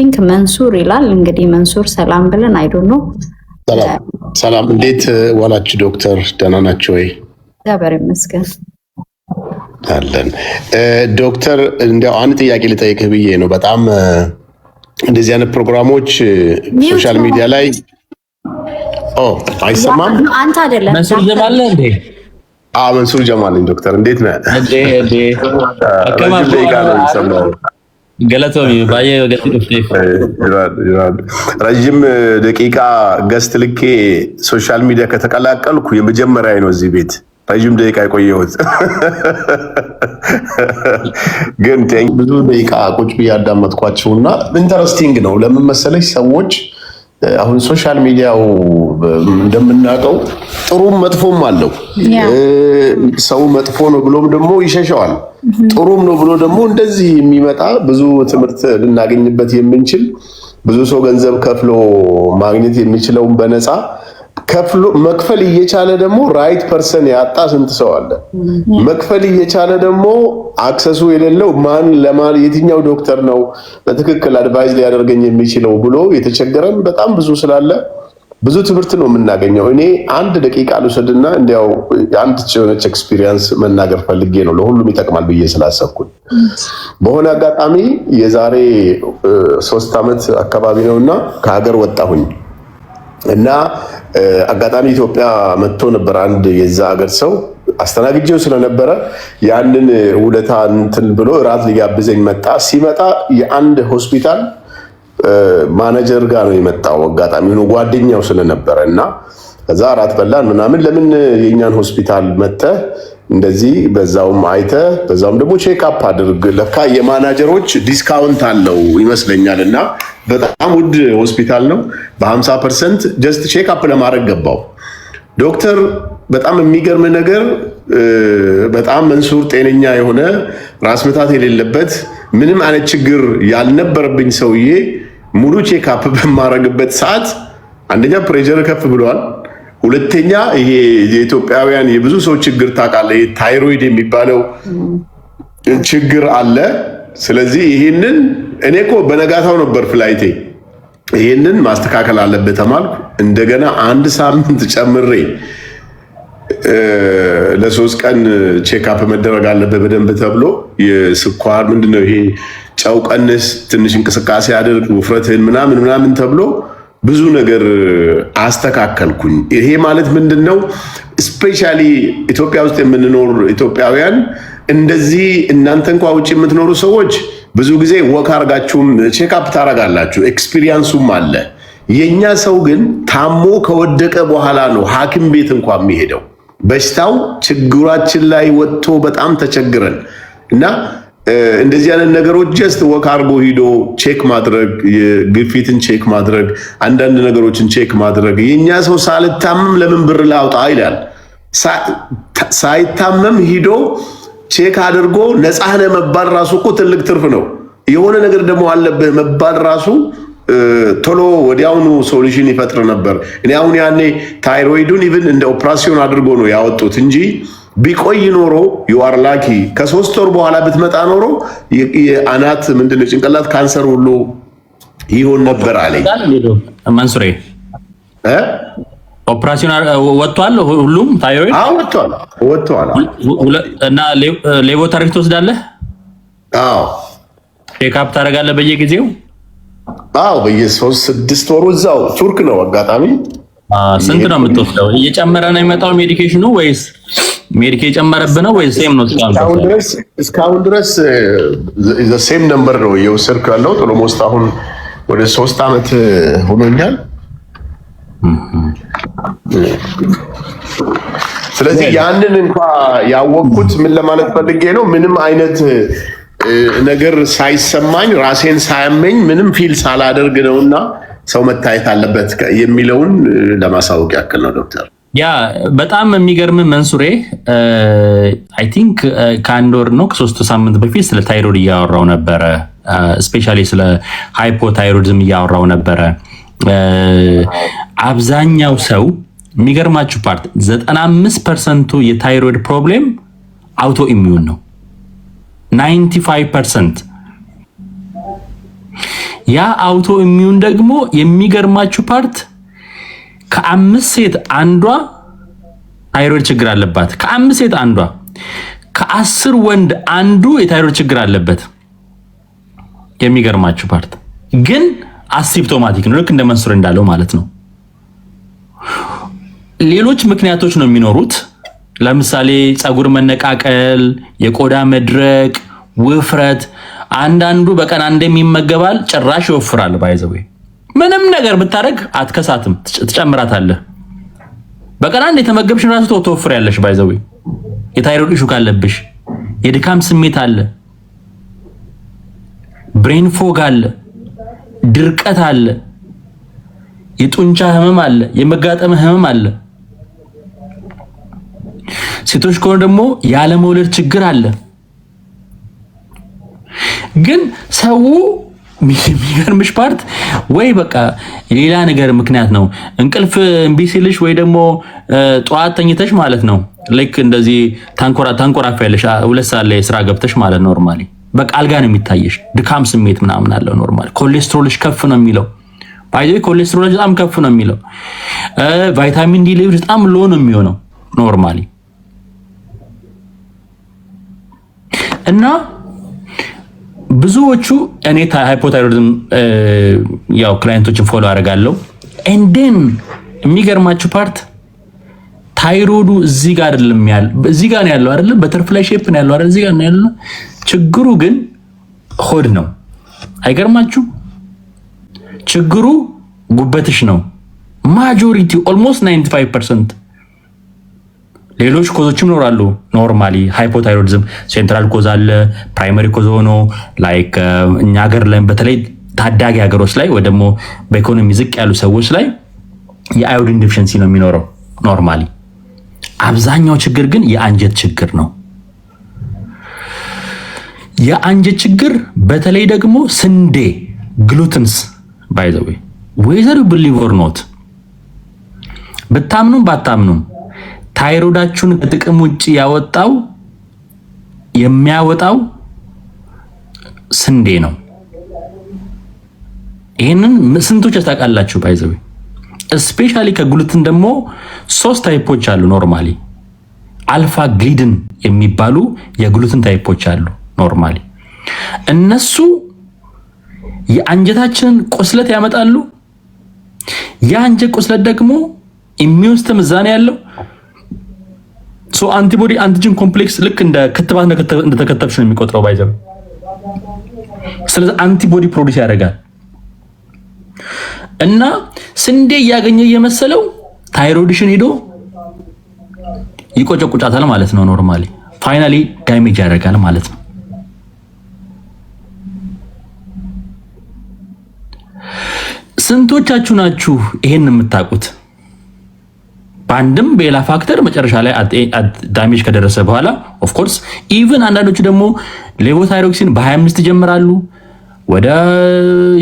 ቲንክ መንሱር ይላል። እንግዲህ መንሱር ሰላም ብለን አይ ዶንት ኖ። ሰላም እንዴት ዋላችሁ ዶክተር? ደህና ናችሁ ወይ? እግዚአብሔር ይመስገን አለን። ዶክተር እንዲያው አንድ ጥያቄ ልጠይቅህ ብዬ ነው። በጣም እንደዚህ አይነት ፕሮግራሞች ሶሻል ሚዲያ ላይ አይሰማም? አንተ አይደለም መንሱር ጀማል እንዴ? መንሱር ጀማል ነኝ። ዶክተር እንዴት ነህ? ገለቶሚ ባየ ረጅም ደቂቃ ገስት ልኬ ሶሻል ሚዲያ ከተቀላቀልኩ የመጀመሪያ ነው እዚህ ቤት ረጅም ደቂቃ የቆየሁት። ግን ብዙ ደቂቃ ቁጭ ብዬ አዳመጥኳቸውና ኢንተረስቲንግ ነው። ለምን መሰለሽ ሰዎች አሁን ሶሻል ሚዲያው እንደምናውቀው ጥሩም መጥፎም አለው። ሰው መጥፎ ነው ብሎም ደግሞ ይሸሸዋል። ጥሩም ነው ብሎ ደግሞ እንደዚህ የሚመጣ ብዙ ትምህርት ልናገኝበት የምንችል ብዙ ሰው ገንዘብ ከፍሎ ማግኘት የሚችለውን በነፃ ከፍሎ መክፈል እየቻለ ደግሞ ራይት ፐርሰን ያጣ ስንት ሰው አለ። መክፈል እየቻለ ደግሞ አክሰሱ የሌለው ማን ለማን የትኛው ዶክተር ነው በትክክል አድቫይዝ ሊያደርገኝ የሚችለው ብሎ የተቸገረን በጣም ብዙ ስላለ ብዙ ትምህርት ነው የምናገኘው። እኔ አንድ ደቂቃ ልውሰድና እንዲያው አንድ የሆነች ኤክስፒሪየንስ መናገር ፈልጌ ነው ለሁሉም ይጠቅማል ብዬ ስላሰብኩኝ። በሆነ አጋጣሚ የዛሬ 3 ዓመት አካባቢ ነውና ከሀገር ወጣሁኝ እና አጋጣሚ ኢትዮጵያ መጥቶ ነበር አንድ የዛ ሀገር ሰው አስተናግጄው ስለነበረ ያንን ውለታ እንትን ብሎ እራት ሊጋብዘኝ መጣ። ሲመጣ የአንድ ሆስፒታል ማኔጀር ጋር ነው የመጣው። አጋጣሚ ነው ጓደኛው ስለነበረ እና ከዛ እራት በላን ምናምን። ለምን የኛን ሆስፒታል መጥተህ እንደዚህ በዛውም አይተህ በዛውም ደግሞ ቼክ አፕ አድርግ፣ ለካ የማናጀሮች ዲስካውንት አለው ይመስለኛል እና በጣም ውድ ሆስፒታል ነው። በ50% ጀስት ቼክ አፕ ለማድረግ ገባው። ዶክተር በጣም የሚገርም ነገር በጣም መንሱር ጤነኛ የሆነ ራስ ምታት የሌለበት ምንም አይነት ችግር ያልነበረብኝ ሰውዬ ሙሉ ቼክ አፕ በማድረግበት ሰዓት አንደኛ ፕሬሸር ከፍ ብሏል። ሁለተኛ ይሄ የኢትዮጵያውያን የብዙ ሰው ችግር ታውቃለህ፣ ታይሮይድ የሚባለው ችግር አለ። ስለዚህ ይሄንን እኔ እኮ በነጋታው ነበር ፍላይቴ፣ ይሄንን ማስተካከል አለበት ተማልኩ። እንደገና 1 ሳምንት ጨምሬ ለ3 ቀን ቼክአፕ መደረግ አለበት በደንብ ተብሎ የስኳር ምንድነው ይሄ ጨው ቀንስ፣ ትንሽ እንቅስቃሴ አድርግ፣ ውፍረትህን ምናምን ተብሎ ብዙ ነገር አስተካከልኩኝ። ይሄ ማለት ምንድነው ስፔሻሊ ኢትዮጵያ ውስጥ የምንኖር ኢትዮጵያውያን እንደዚህ እናንተ እንኳን ውጭ የምትኖሩ ሰዎች ብዙ ጊዜ ወክ አርጋችሁም ቼክአፕ ታረጋላችሁ፣ ኤክስፒሪየንሱም አለ። የኛ ሰው ግን ታሞ ከወደቀ በኋላ ነው ሐኪም ቤት እንኳን የሚሄደው። በሽታው ችግራችን ላይ ወጥቶ በጣም ተቸግረን እና እንደዚህ አይነት ነገሮች ጀስት ወክ አርጎ ሂዶ ቼክ ማድረግ፣ የግፊትን ቼክ ማድረግ፣ አንዳንድ ነገሮችን ቼክ ማድረግ። የኛ ሰው ሳልታመም ለምን ብር ላውጣ ይላል። ሳይታመም ሂዶ ቼክ አድርጎ ነፃ ነህ መባል ራሱ እኮ ትልቅ ትርፍ ነው። የሆነ ነገር ደግሞ አለብህ መባል ራሱ ቶሎ ወዲያውኑ ሶሉሽን ይፈጥር ነበር። እኔ አሁን ያኔ ታይሮይዱን ኢቭን እንደ ኦፕራሲዮን አድርጎ ነው ያወጡት እንጂ ቢቆይ ኖሮ ዩአር ላኪ ከ3 ወር በኋላ ብትመጣ ኖሮ የአናት ምንድነው ጭንቅላት ካንሰር ሁሉ ይሆን ነበር አለኝ መንሱሬ። ኦፕራሲዮን ወጥቷል ሁሉም ታይሮይድ? አዎ ወጥቷል። እና ሌቮታሪክ ትወስዳለህ? አዎ። ቼክአፕ ታደርጋለህ በየጊዜው? አዎ በየ3-6 ወሩ እዛው ቱርክ ነው አጋጣሚ። ስንት ነው የምትወስደው? እየጨመረ ነው የሚመጣው ሜዲኬሽኑ ወይስ ሜዲኬ ጨመረብህ ነው ወይስ ሴም ነው? እስካሁን ድረስ ዘ ሴም ነምበር ነው እየወሰድኩ ያለው። ኦልሞስት አሁን ወደ 3 ዓመት ሆኖኛል። ስለዚህ ያንን እንኳን ያወቅኩት ምን ለማለት ፈልጌ ነው፣ ምንም አይነት ነገር ሳይሰማኝ ራሴን ሳያመኝ ምንም ፊል ሳላደርግ ነውና ሰው መታየት አለበት የሚለውን ለማሳወቅ ያክል ነው ዶክተር። ያ በጣም የሚገርም መንሱሬ፣ አይ ቲንክ ከ1 ወር ነው ከ3 ሳምንት በፊት ስለ ታይሮይድ እያወራው ነበረ። ስፔሻሊ ስለ ሃይፖታይሮይድዝም እያወራው ነበረ። አብዛኛው ሰው የሚገርማችሁ ፓርት 95% የታይሮይድ ፕሮብሌም አውቶ ኢሚዩን ነው። 95% ያ አውቶ ኢሚዩን ደግሞ የሚገርማችሁ ፓርት ከ5 ሴት አንዷ ታይሮይድ ችግር አለባት። ከ5 ሴት አንዷ፣ ከ10 ወንድ አንዱ የታይሮይድ ችግር አለበት። የሚገርማችሁ ፓርት ግን አሲምፕቶማቲክ ነው፣ ልክ እንደ መንሱር እንዳለው ማለት ነው። ሌሎች ምክንያቶች ነው የሚኖሩት። ለምሳሌ ፀጉር መነቃቀል፣ የቆዳ መድረቅ፣ ውፍረት። አንዳንዱ በቀን አንድ የሚመገባል ጭራሽ ይወፍራል። ባይዘው ምንም ነገር ብታደርግ አትከሳትም፣ ትጨምራታለህ። በቀን አንድ የተመገብሽ ራሱ ተወፍሪያለሽ። ባይዘው የታይሮይድ ኢሹ ካለብሽ የድካም ስሜት አለ፣ ብሬን ፎግ አለ፣ ድርቀት አለ፣ የጡንቻ ህመም አለ፣ የመጋጠም ህመም አለ። ሴቶች ከሆነ ደግሞ ያለ መውለድ ችግር አለ። ግን ሰው የሚገርምሽ ፓርት ወይ በቃ ሌላ ነገር ምክንያት ነው። እንቅልፍ እምቢ ሲልሽ ወይ ደግሞ ጠዋት ተኝተሽ ማለት ነው ልክ እንደዚህ ታንኮራፋያለሽ 2 ሰዓት ላይ ስራ ገብተሽ ማለት ኖርማሊ በቃ አልጋ ነው የሚታየሽ። ድካም ስሜት ምናምን አለው ኖርማሊ። ኮሌስትሮልሽ ከፍ ነው የሚለው ባይዘ ኮሌስትሮልሽ በጣም ከፍ ነው የሚለው። ቫይታሚን ዲ ሌቭል በጣም ሎ ነው የሚሆነው ኖርማሊ። እና ብዙዎቹ እኔ ሃይፖታይሮይድም ያው ክላይንቶችን ፎሎ አደርጋለሁ። ኤንደን የሚገርማችሁ ፓርት ታይሮይዱ እዚህ ጋር አይደለም ያለው፣ እዚህ ጋር ነው ያለው አይደል? በተርፍላይ ሼፕ ነው ያለው አይደል? እዚህ ጋር ነው ያለው። ችግሩ ግን ሆድ ነው። አይገርማችሁ? ችግሩ ጉበትሽ ነው። ማጆሪቲ ኦልሞስት 95%። ሌሎች ኮዞችም ይኖራሉ። ኖርማሊ ሃይፖታይሮይዲዝም ሴንትራል ኮዝ አለ፣ ፕራይመሪ ኮዝ ሆኖ ላይክ እኛ ሀገር ላይ በተለይ ታዳጊ ሀገሮች ላይ ወይ ደግሞ በኢኮኖሚ ዝቅ ያሉ ሰዎች ላይ የአዮዲን ዲፊሸንሲ ነው የሚኖረው ኖርማሊ። አብዛኛው ችግር ግን የአንጀት ችግር ነው። የአንጀት ችግር በተለይ ደግሞ ስንዴ ግሉተንስ ባይ ዘ ዌይ ዌዘር ዩ ቢሊቭ ኦር ኖት ብታምኑም ባታምኑም ታይሮይዳችሁን ከጥቅም ውጪ የሚያወጣው ስንዴ ነው። ይሄንን ስንቶች ታውቃላችሁ? ባይ ዘ ዌይ ስፔሻሊ ከግሉተን ደግሞ 3 ታይፖች አሉ ኖርማሊ። አልፋ ግሊድን የሚባሉ የግሉተን ታይፖች አሉ ኖርማሊ። እነሱ የአንጀታችንን ቁስለት ያመጣሉ። የአንጀት ቁስለት ደግሞ ኢሚዩን ሲስተም እዛ ነው ያለው። ሶ አንቲቦዲ አንቲጅን ኮምፕሌክስ ልክ እንደ ክትባት እንደተከተብሽ ነው የሚቆጥረው ባይዘው። ስለዚህ አንቲቦዲ ፕሮዲዩስ ያደርጋል እና ስንዴ እያገኘ እየመሰለው ታይሮይድሽን ሄዶ ይቆጨቁጫታል ማለት ነው ኖርማሊ። ፋይናሊ ዳሜጅ ያደርጋል ማለት ነው። ስንቶቻችሁ ናችሁ ይሄን የምታውቁት? በአንድም በሌላ ፋክተር መጨረሻ ላይ ዳሜጅ ከደረሰ በኋላ ኦፍ ኮርስ ኢቭን አንዳንዶቹ ደግሞ ሌቮታይሮክሲን በ25 ይጀምራሉ፣ ወደ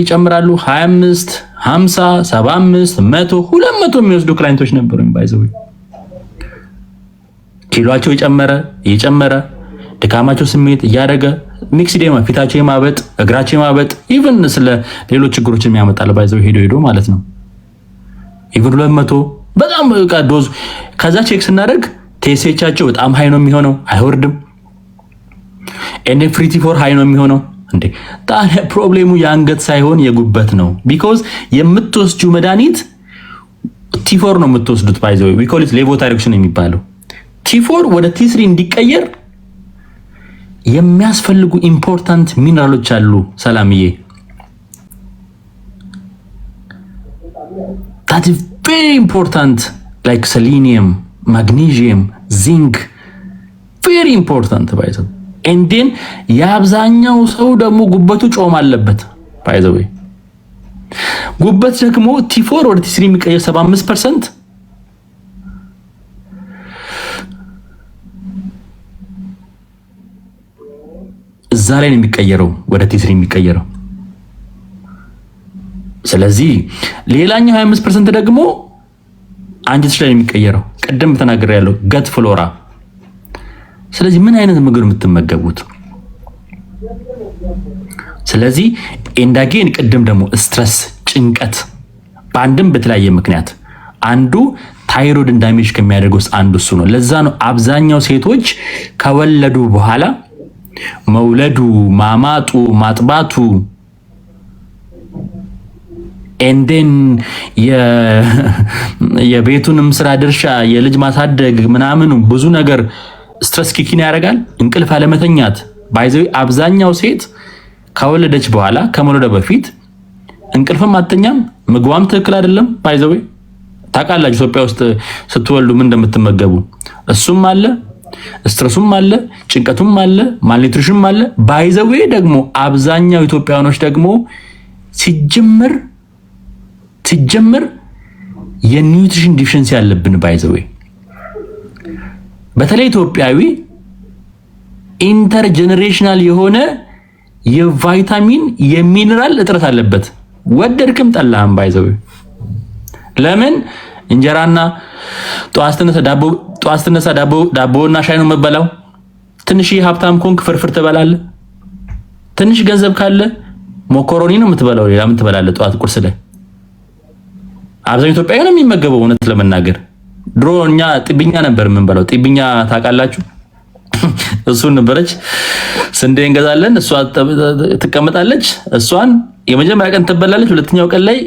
ይጨምራሉ 25፣ 50፣ 75፣ 100፣ 200 የሚወስዱ ክላይንቶች ነበሩ። ባይዘው ኪሎአቸው እየጨመረ ድካማቸው ስሜት እያደረገ ሚክስዴማ ፊታቸው የማበጥ እግራቸው የማበጥ ኢቭን ስለ ሌሎች ችግሮችን የሚያመጣል ባይዘው ሄዶ ማለት ነው። ኢቭን 200 በጣም ዶዝ ከዛ ቼክ ስናደርግ ቴስቻቸው በጣም ሃይ ነው የሚሆነው፣ አይወርድም። ኤንድ ፍሪቲ ፎር ሃይ ነው የሚሆነው። እንዴ ታዲያ ፕሮብሌሙ የአንገት ሳይሆን የጉበት ነው። ቢኮዝ የምትወስጂው መድኃኒት ቲ4 ነው የምትወስዱት። ባይዘው ዊ ኮል ኢት ሌቮታይሮክሲን የሚባለው ቲ4 ወደ ቲ3 እንዲቀየር የሚያስፈልጉ ኢምፖርታንት ሚነራሎች አሉ ሰላምዬ። that is very important like selenium, magnesium, zinc, very important ባይዘው። and then የአብዛኛው ሰው ደግሞ ጉበቱ ጮም አለበት ባይዘው። ጉበት ደግሞ ቲ4 ወደ ቲ3 የሚቀየር 75% እዛ ላይ ነው የሚቀየረው፣ ወደ ቲ3 የሚቀየረው። ስለዚህ ሌላኛው 25% ደግሞ አንጀትሽ ላይ ነው የሚቀየረው። ቀደም ተናግሬ ያለው ገት ፍሎራ። ስለዚህ ምን አይነት ምግብ የምትመገቡት? ስለዚህ ኤንዳጌን ቅድም ደግሞ ስትረስ ጭንቀት በአንድም በተለያየ ምክንያት አንዱ ታይሮይድን ዳሜጅ ከሚያደርገው ውስጥ አንዱ እሱ ነው። ለዛ ነው አብዛኛው ሴቶች ከወለዱ በኋላ መውለዱ፣ ማማጡ፣ ማጥባቱ ኤንደን የቤቱንም ስራ ድርሻ የልጅ ማሳደግ ምናምኑ ብዙ ነገር ስትረስ ኪኪን ያደርጋል። እንቅልፍ አለመተኛት ባይዘው አብዛኛው ሴት ከወለደች በኋላ ከመውለዷ በፊት እንቅልፍም አተኛም፣ ምግቧም ትክክል አይደለም። ባይዘው ታውቃላችሁ ኢትዮጵያ ውስጥ ስትወልዱ ምን እንደምትመገቡ እሱም አለ፣ ስትረሱም አለ፣ ጭንቀቱም አለ፣ ማልኒትሪሽንም አለ። ባይዘው ደግሞ አብዛኛው ኢትዮጵያውያኖች ደግሞ ሲጀምር የኒውትሪሽን ዲፊሽንሲ ያለብን ባይዘው በተለይ ኢትዮጵያዊ ኢንተርጀነሬሽናል የሆነ የቫይታሚን የሚነራል እጥረት አለበት። ወደድክም ጠላህም ባይዘው ለምን እንጀራና ጠዋት ስትነሳ ዳቦና ሻይ ነው መበላው። ትንሽ ሀብታም ኮንክ ፍርፍር ትበላለህ። ትንሽ ገንዘብ ካለ ሞኮሮኒ ነው የምትበላው። ሌላ ምን ትበላለህ? ጠዋት ቁርስ ላይ አብዛኛው ኢትዮጵያዊ ነው የሚመገበው። እውነት ለመናገር ድሮ እኛ ጥብኛ ነበር የምንበላው። ጥብኛ ታውቃላችሁ? እሱን ነበረች ስንዴ እንገዛለን፣ እሷ ትቀመጣለች። እሷን የመጀመሪያ ቀን ትበላለች፣ ሁለተኛው ቀን ላይ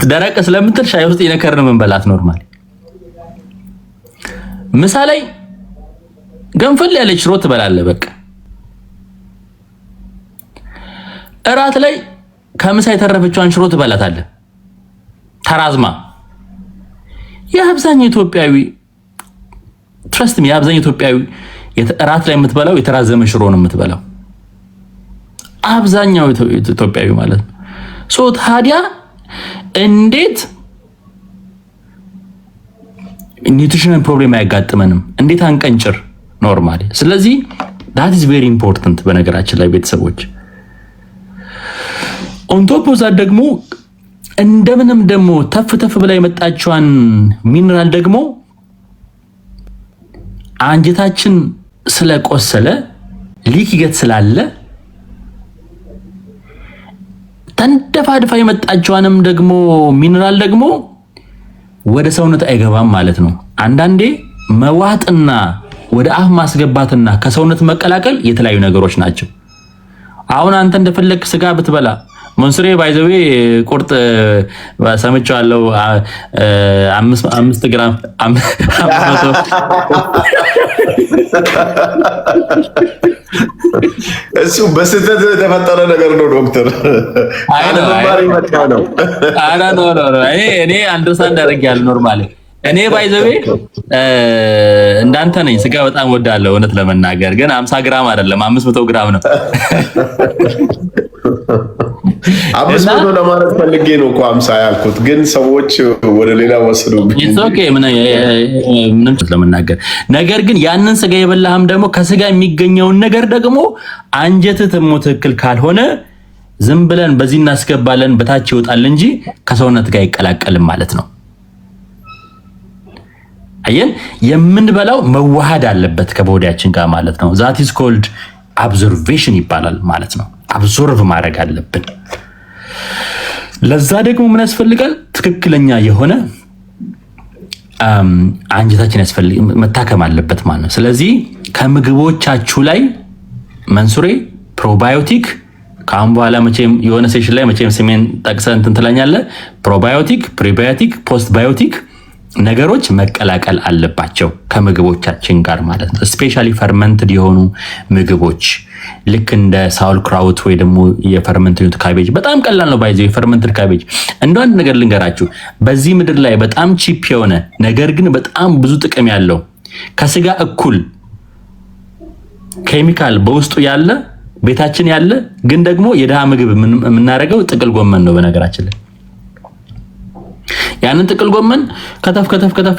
ደረቅ ስለምትል ሻይ ውስጥ የነከርን መንበላት ኖርማል። ምሳ ላይ ገንፈል ያለች ሽሮ ትበላለህ በቃ። እራት ላይ ከምሳ የተረፈችዋን ሽሮ ትበላታለህ ተራዝማ። የአብዛኛው ኢትዮጵያዊ ትረስት ሚ የአብዛኛው ኢትዮጵያዊ እራት ላይ የምትበላው የተራዘመ ሽሮ ነው የምትበላው፣ አብዛኛው ኢትዮጵያዊ ማለት ነው። ሶ ታዲያ እንዴት ኒውትሪሽናል ፕሮብሌም አያጋጥመንም? እንዴት አንቀንጭር ኖርማሊ? ስለዚህ that is very important በነገራችን ላይ ቤተሰቦች። ኦን ቶፕ ኦፍ ዛት ደግሞ እንደምንም ደግሞ ተፍ ብላ የመጣችዋን ሚነራል ደግሞ አንጀታችን ስለቆሰለ ሊክገት ስላለ ተንደፋድፋ የመጣችዋንም ደግሞ ሚነራል ደግሞ ወደ ሰውነት አይገባም ማለት ነው። አንዳንዴ መዋጥና ወደ አፍ ማስገባትና ከሰውነት መቀላቀል የተለያዩ ነገሮች ናቸው። አሁን አንተ እንደፈለክ ስጋ ብትበላ መንሱሬ ባይዘዌ ቁርጥ ሰምቻለሁ 5 ግራም 500 እሱ በስህተት የተፈጠረ ነገር ነው ዶክተር። እኔ አንደርስታንድ አደርጋለሁ ኖርማሊ። እኔ ባይዘዌ እንዳንተ ነኝ፣ ስጋ በጣም ወዳለሁ እውነት ለመናገር ግን 50 ግራም አይደለም 500 ግራም ነው። 500 ለማለት ፈልጌ ነው እኮ 50 ያልኩት፣ ግን ሰዎች ወደ ሌላ ወሰዱብኝ። ኦኬ ምንም ለመናገር ነገር ግን ያንን ስጋ የበላህም ደግሞ ከስጋ የሚገኘውን ነገር ደግሞ አንጀትህ ደግሞ ትክክል ካልሆነ ዝም ብለን በዚህ እናስገባለን በታች ይወጣል እንጂ ከሰውነት ጋር አይቀላቀልም ማለት ነው። አየን፣ የምንበላው መዋሃድ አለበት ከቦዲያችን ጋር ማለት ነው። ዛት ኢዝ ኮልድ አብዞርቬሽን ይባላል ማለት ነው። አብዞርቭ ማድረግ አለብን። ለዛ ደግሞ ምን ያስፈልጋል? ትክክለኛ የሆነ አንጀታችን መታከም አለበት ማለት ነው። ስለዚህ ከምግቦቻችሁ ላይ መንሱሬ ፕሮባዮቲክ ካሁን በኋላ መቼም የሆነ ሴሽን ላይ መቼም ስሜን ጠቅሰህ እንትን ትለኛለህ። ፕሮባዮቲክ፣ ፕሪባዮቲክ፣ ፖስትባዮቲክ ነገሮች መቀላቀል አለባቸው ከምግቦቻችን ጋር ማለት ነው። ስፔሻሊ ፈርመንትድ የሆኑ ምግቦች ልክ እንደ ሳውል ክራውት ወይ ደግሞ የፈርመንትድ ካቤጅ በጣም ቀላል ነው ባይዘው። የፈርመንትድ ካቤጅ እንደ አንድ ነገር ልንገራችሁ፣ በዚህ ምድር ላይ በጣም ቺፕ የሆነ ነገር ግን በጣም ብዙ ጥቅም ያለው ከስጋ እኩል ኬሚካል በውስጡ ያለ ቤታችን ያለ ግን ደግሞ የድሃ ምግብ የምናደርገው ጥቅል ጎመን ነው በነገራችን ላይ። ያንን ጥቅል ጎመን ከተፍ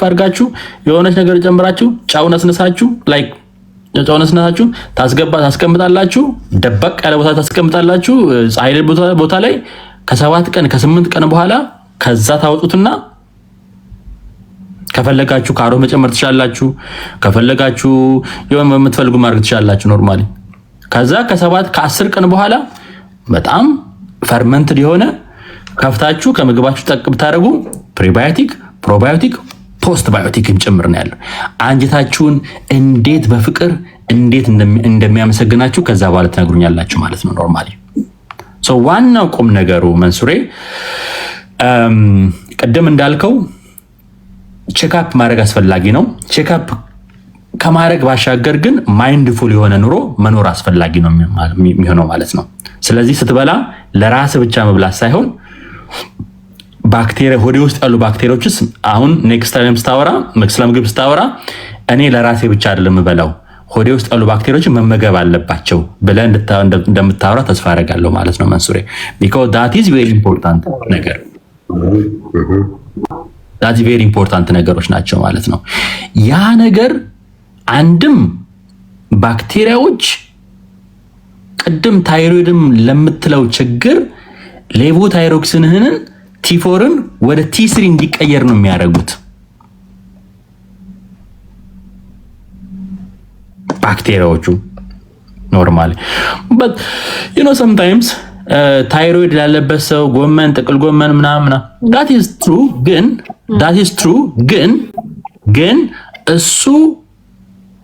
አድርጋችሁ የሆነች ነገር ጨምራችሁ ጫው ነስነሳችሁ ላይክ ጫው ነስነሳችሁ ታስቀምጣላችሁ። ደበቅ ያለ ቦታ ታስቀምጣላችሁ፣ ፀሐይ ቦታ ላይ ከ7 ቀን ከ8 ቀን በኋላ ከዛ ታወጡትና ከፈለጋችሁ ካሮት መጨመር ትችላላችሁ፣ ከፈለጋችሁ የሆነ የምትፈልጉ ማድረግ ትችላላችሁ ኖርማሊ። ከዛ ከ7 ከ10 ቀን በኋላ በጣም ፈርመንትድ የሆነ ከፍታችሁ ከምግባችሁ ጠቅ ብታደርጉ ፕሪባዮቲክ፣ ፕሮባዮቲክ፣ ፖስት ባዮቲክም ጭምር ነው ያለው። አንጀታችሁን እንዴት በፍቅር እንዴት እንደሚያመሰግናችሁ ከዛ በኋላ ትነግሩኛላችሁ ማለት ነው። ኖርማሊ ዋናው ቁም ነገሩ መንሱሬ ቅድም እንዳልከው ቼክአፕ ማድረግ አስፈላጊ ነው። ቼክአፕ ከማድረግ ባሻገር ግን ማይንድፉል የሆነ ኑሮ መኖር አስፈላጊ ነው የሚሆነው ማለት ነው። ስለዚህ ስትበላ ለራስ ብቻ መብላት ሳይሆን ባክቴሪያ ሆዴ ውስጥ ያሉ ባክቴሪያዎችስ አሁን ኔክስት ታይም ስታወራ ስለ ምግብ ስታወራ እኔ ለራሴ ብቻ አይደለም የምበላው ሆዴ ውስጥ ያሉ ባክቴሪያዎች መመገብ አለባቸው ብለህ እንደምታወራ ተስፋ አደርጋለሁ ማለት ነው መንሱሬ። because that is very important ነገር that is very important ነገሮች ናቸው ማለት ነው። ያ ነገር አንድም ባክቴሪያዎች ቅድም ታይሮይድም ለምትለው ችግር ሌቮታይሮክሲንህን ቲ4ን ወደ ቲ3 እንዲቀየር ነው የሚያደርጉት ባክቴሪያዎቹ ኖርማሊ። but you know sometimes ታይሮይድ ላለበት ሰው ጎመን ጥቅል ጎመን ምናምን that is true ግን እሱ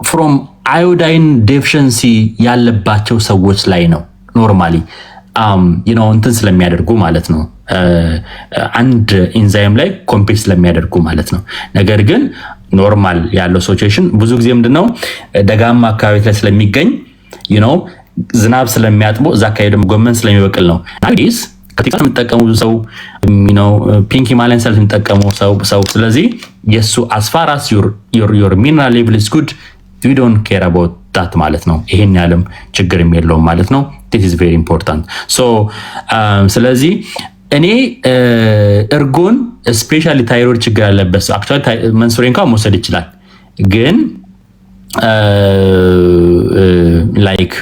from iodine deficiency ያለባቸው ሰዎች ላይ ነው ኖርማሊ እንትን ስለሚያደርጉ ማለት ነው አንድ ኢንዛይም ላይ ኮምፔት ስለሚያደርጉ ማለት ነው። ነገር ግን ኖርማል ያለው ሲቹዌሽን ብዙ ጊዜ ምንድነው ደጋማ አካባቢ ላይ ስለሚገኝ ዝናብ ስለሚያጥቦ እዛ አካባቢ ደግሞ ጎመን ስለሚበቅል ነው። ናይዲስ ከቲክቶክ የሚጠቀሙ ሰው ፒንኪ ማለን ሰልፍ የሚጠቀሙ ሰው ስለዚህ የሱ as far as your mineral level is good you don't care about that ማለት ነው። ይሄን ያለም ችግር የለውም ማለት ነው። this is very important so ስለዚህ እኔ እርጎን ስፔሻሊ ታይሮይድ ችግር ያለበት ሰው አክቹዋሊ መንሱሬ እንኳን መውሰድ ይችላል ግን ላይክ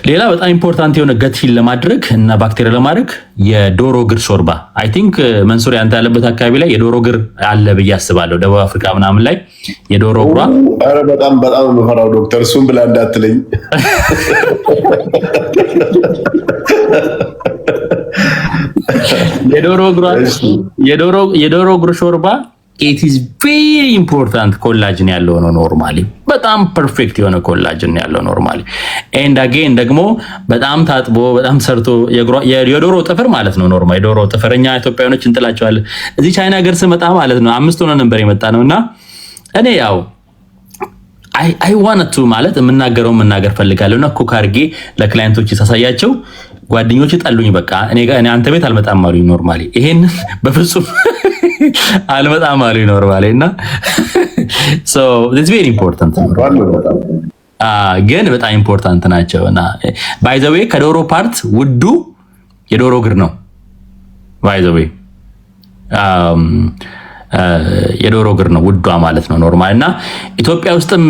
ሌላ በጣም ኢምፖርታንት የሆነ ገት ሂል ለማድረግ እና ባክቴሪያ ለማድረግ የዶሮ እግር ሾርባ አይ ቲንክ መንሱሬ አንተ ያለበት አካባቢ ላይ የዶሮ እግር አለ ብዬ አስባለሁ። ደቡብ አፍሪካ ምናምን ላይ የዶሮ እግሯ ኧረ በጣም የምፈራው ዶክተር እሱን ብላ እንዳትለኝ የዶሮ እግር ሾርባ it is very important ኮላጅን ያለው ነው ኖርማሊ በጣም ፐርፌክት የሆነ ኮላጅን ያለው ኖርማሊ and again ደግሞ በጣም ታጥቦ በጣም ሰርቶ የዶሮ ጥፍር ማለት ነው ኖርማሊ የዶሮ ጥፍርኛ ኢትዮጵያኖች እንጥላቸዋለን እዚህ ቻይና ሀገር ስመጣ ማለት ነው 5 ሆነ ነበር የመጣ ነውና እኔ ያው I wanted to ማለት መናገር ፈልጋለሁና ኩክ አድርጌ ለክላይንቶች ሳሳያቸው ጓደኞች ጠሉኝ። በቃ እኔ አንተ ቤት አልመጣም አሉኝ ኖርማሊ ይሄን በፍጹም አልመጣም አሉኝ ኖርማሊ እና so it's very important ግን በጣም ኢምፖርታንት ናቸውና by the way ከዶሮ ፓርት ውዱ የዶሮ እግር ነው by the way የዶሮ እግር ነው ውዷ ማለት ነው ኖርማል እና ኢትዮጵያ ውስጥም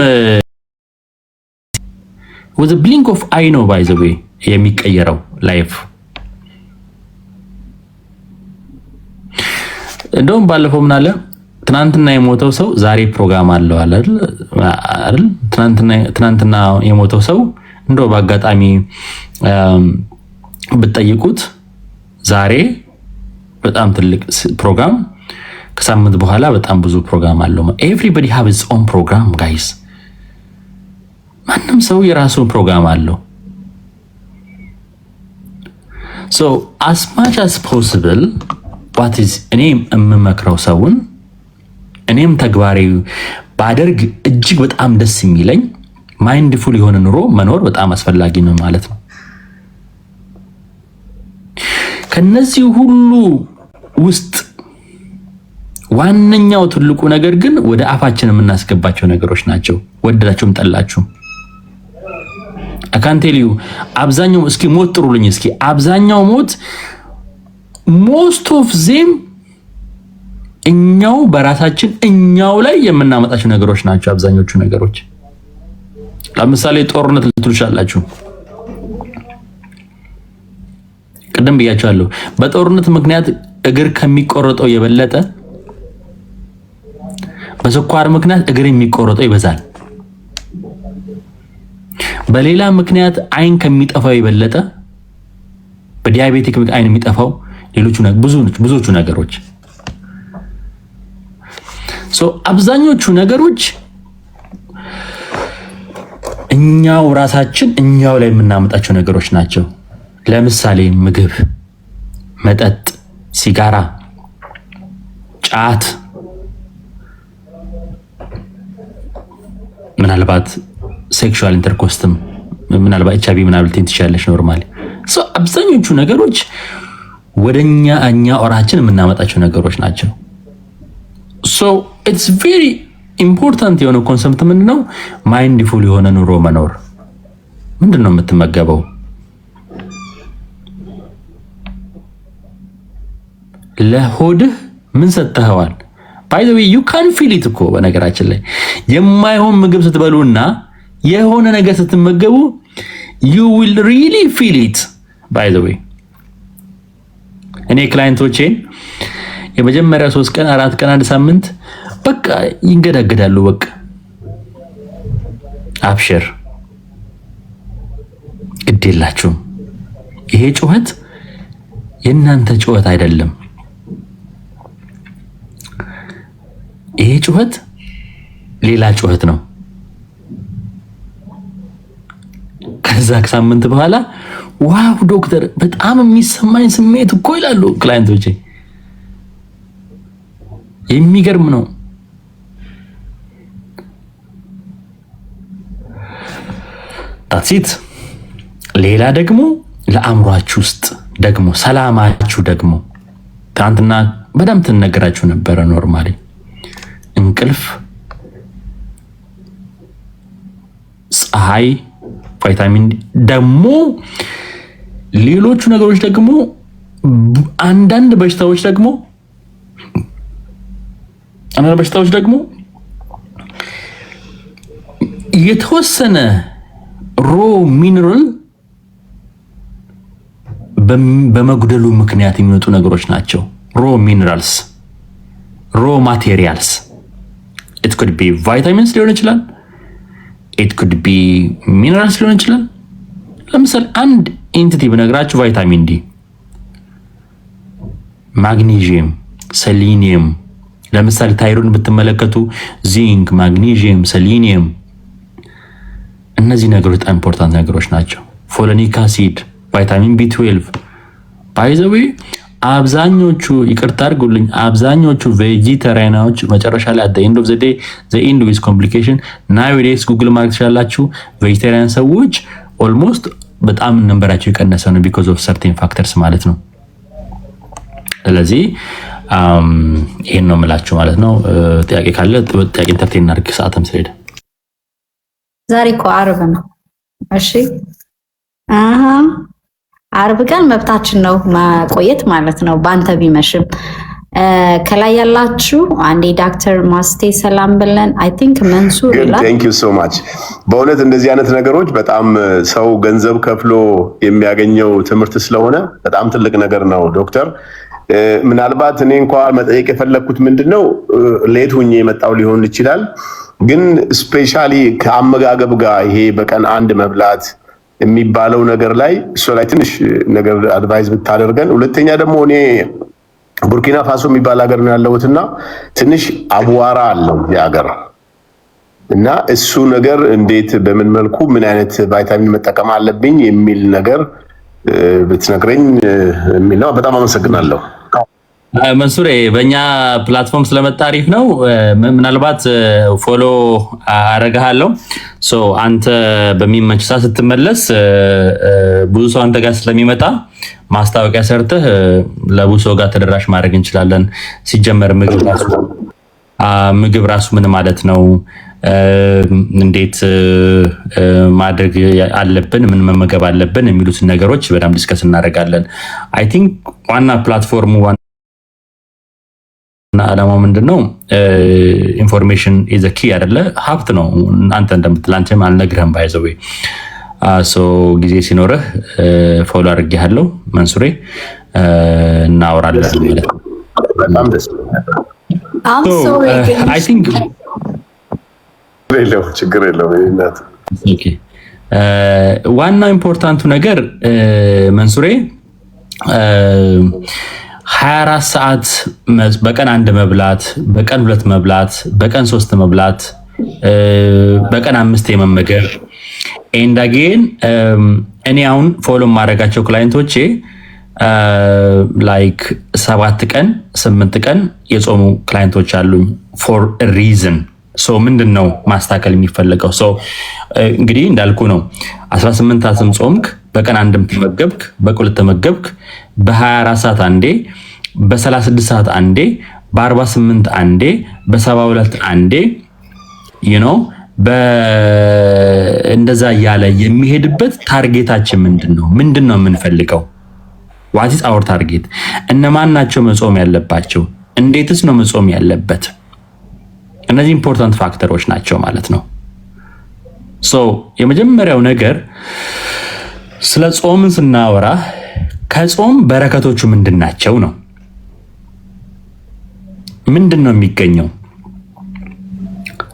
with a blink of eye ነው by the way የሚቀየረው ላይፍ እንደውም ባለፈው ምን አለ ትናንትና የሞተው ሰው ዛሬ ፕሮግራም አለው አይደል ትናንትና የሞተው ሰው እንደው በአጋጣሚ ብትጠይቁት ዛሬ በጣም ትልቅ ፕሮግራም ከሳምንት በኋላ በጣም ብዙ ፕሮግራም አለው everybody have his own program guys ማንም ሰው የራሱ ፕሮግራም አለው so as much as possible what is እኔ የምመክረው ሰውን እኔም ተግባሪ ባደርግ እጅግ በጣም ደስ የሚለኝ ማይንድፉል የሆነ ኑሮ መኖር በጣም አስፈላጊ ነው ማለት ነው። ከነዚህ ሁሉ ውስጥ ዋነኛው ትልቁ ነገር ግን ወደ አፋችን የምናስገባቸው ነገሮች ናቸው ወደዳችሁም ጠላችሁ I can't tell you አብዛኛው እስኪ ሞት ጥሩልኝ እስኪ አብዛኛው ሞት most of them እኛው በራሳችን እኛው ላይ የምናመጣቸው ነገሮች ናቸው አብዛኞቹ ነገሮች ለምሳሌ ጦርነት ልትሉሻላችሁ ቀደም ብያቻለሁ በጦርነት ምክንያት እግር ከሚቆረጠው የበለጠ በስኳር ምክንያት እግር የሚቆረጠው ይበዛል በሌላ ምክንያት አይን ከሚጠፋው የበለጠ በዲያቤቲክ አይን የሚጠፋው ብዙዎቹ ነገሮች አብዛኞቹ ነገሮች እኛው ራሳችን እኛው ላይ የምናመጣቸው ነገሮች ናቸው። ለምሳሌ ምግብ፣ መጠጥ፣ ሲጋራ፣ ጫት፣ ምናልባት ሴክሹዋል ኢንተርኮርስትም ምናልባት ኤችአይቪ ምናልባት ትችላለሽ ኖርማሊ አብዛኞቹ ነገሮች ወደኛ እኛ ኦራችን የምናመጣቸው ነገሮች ናቸው። ሶ ኢትስ ቬሪ ኢምፖርታንት የሆነ ኮንሰፕት ምንድነው? ማይንድፉል የሆነ ኑሮ መኖር። ምንድነው የምትመገበው? ለሆድህ ምን ሰጥተኸዋል? ባይ ዘ ዌይ ዩ ካን ፊል ኢት እኮ በነገራችን ላይ የማይሆን ምግብ ስትበሉና የሆነ ነገር ስትመገቡ you will really feel it by the way እኔ ክላይንቶቼን የመጀመሪያ 3 ቀን 4 ቀን 1 ሳምንት በቃ ይንገዳገዳሉ። በቃ አብሽር ግዴላችሁ፣ ይሄ ጩኸት የእናንተ ጩኸት አይደለም። ይሄ ጩኸት ሌላ ጩኸት ነው። ከዛ ሳምንት በኋላ ዋው ዶክተር በጣም የሚሰማኝ ስሜት እኮ ይላሉ ክላይንቶቼ። የሚገርም ነው። ታሲት ሌላ ደግሞ ለአእምሯችሁ ውስጥ ደግሞ ሰላማችሁ ደግሞ ትናንትና በደንብ ትነገራችሁ ነበረ። ኖርማሊ እንቅልፍ፣ ፀሐይ፣ ቫይታሚን ደግሞ ሌሎቹ ነገሮች ደግሞ አንዳንድ በሽታዎች ደግሞ የተወሰነ ሮ ሚነራል በመጉደሉ ምክንያት የሚመጡ ነገሮች ናቸው። ሮ ሚነራልስ፣ ሮ ማቴሪያልስ it could be vitamins ሊሆን ይችላል፣ it could be minerals ሊሆን ይችላል። ለምሳሌ አንድ ኤንቲቲ ብነግራችሁ ቫይታሚን ዲ፣ ማግኒዥየም፣ ሰሊኒየም። ለምሳሌ ታይሮይድ ብትመለከቱ ዚንክ፣ ማግኒዥየም፣ ሰሊኒየም እነዚህ ነገሮች በጣም ኢምፖርታንት ነገሮች ናቸው። ፎሊክ አሲድ፣ ቫይታሚን ቢ12 ባይ ዘ ዌይ አብዛኞቹ ይቅርታ አድርጉልኝ፣ አብዛኞቹ ቬጂተሪያኖች መጨረሻ ላይ at the end of the day the end with complication nowadays ጉግል ማድረግ ትችላላችሁ። ቬጂተሪያን ሰዎች ኦልሞስት በጣም ነንበራቸው የቀነሰ ነው because of certain factors ማለት ነው። ስለዚህ ይሄን ነው የምላችሁ ማለት ነው። ጥያቄ ካለ ጥያቄ ኢንተርቴን እናድርግ፣ ሰዓትም ስለሄደ። ዛሬ እኮ ዓርብ ነው። እሺ ዓርብ ቀን መብታችን ነው ማቆየት ማለት ነው። ባንተ ቢመሽም ከላይ ያላችሁ አንዴ ዶክተር ማስቴ ሰላም ብለን አይ ቲንክ መንሱር ይላል። ቴንክ ዩ ሶ ማች። በእውነት እንደዚህ አይነት ነገሮች በጣም ሰው ገንዘብ ከፍሎ የሚያገኘው ትምህርት ስለሆነ በጣም ትልቅ ነገር ነው ዶክተር። ምናልባት እኔ እንኳን መጠየቅ የፈለኩት ምንድነው ሌት ሆኜ የመጣው ሊሆን ይችላል፣ ግን ስፔሻሊ ከአመጋገብ ጋር ይሄ በቀን አንድ መብላት የሚባለው ነገር ላይ እሱ ላይ ትንሽ ነገር አድቫይስ ብታደርገን። ሁለተኛ ደግሞ እኔ ቡርኪና ፋሶ የሚባል ሀገር ነው ያለሁትና ትንሽ አቧራ አለው የሀገር እና እሱ ነገር እንዴት በምን መልኩ ምን አይነት ቫይታሚን መጠቀም አለብኝ የሚል ነገር ብትነግረኝ የሚል ነው። በጣም አመሰግናለሁ። መንሱሬ በእኛ ፕላትፎርም ስለመጣ አሪፍ ነው። ምናልባት ፎሎ አረጋለሁ። አንተ በሚመች ሰዓት ስትመለስ ብዙ ሰው አንተ ጋር ስለሚመጣ ማስታወቂያ ሰርተህ ለብዙ ሰው ጋር ተደራሽ ማድረግ እንችላለን። ሲጀመር ምግብ ራሱ ምን ማለት ነው፣ እንዴት ማድረግ አለብን፣ ምን መመገብ አለብን የሚሉትን ነገሮች በጣም ዲስከስ እናደርጋለን። አይ ቲንክ ዋና ፕላትፎርሙ እና አላማው ምንድነው? ኢንፎርሜሽን ኢዝ ኪ አይደለ? ሀብት ነው። አንተ እንደምትላንተም አልነግርህም ባይዘው ጊዜ ሲኖርህ ፎሎ አድርጌሃለሁ መንሱሬ፣ እናወራለን ማለት ነው። በጣም ደስ አይ ቲንክ ችግር የለውም። ዋናው ኢምፖርታንቱ ነገር መንሱሬ 24 ሰዓት በቀን 1 መብላት፣ በቀን 2 መብላት፣ በቀን 3 መብላት፣ በቀን 5 የመመገብ ኤንድ አጌን እኔ አሁን ፎሎ ማድረጋቸው ክላይንቶቼ ላይክ 7 ቀን 8 ቀን የጾሙ ክላይንቶች አሉኝ ፎር ሪዝን። ሶ ምንድን ነው ማስተካከል የሚፈለገው? ሶ እንግዲህ እንዳልኩ ነው 18 ሰዓትም ጾምክ፣ በቀን 1 ተመገብክ፣ በቁልት ተመገብክ፣ በ24 ሰዓት አንዴ፣ በ36 ሰዓት አንዴ፣ በ48 አንዴ፣ በ72 አንዴ እንደዛ እያለ የሚሄድበት ታርጌታችን ምንድን ነው የምንፈልገው? ዋት ኢዝ አወር ታርጌት? እነማን ናቸው መጾም ያለባቸው? እንዴትስ ነው መጾም ያለበት? እነዚህ ኢምፖርታንት ፋክተሮች ናቸው ማለት ነው። ሶ የመጀመሪያው ነገር ስለ ጾምን ስናወራ ከጾም በረከቶቹ ምንድናቸው ነው። ምንድን ነው የሚገኘው?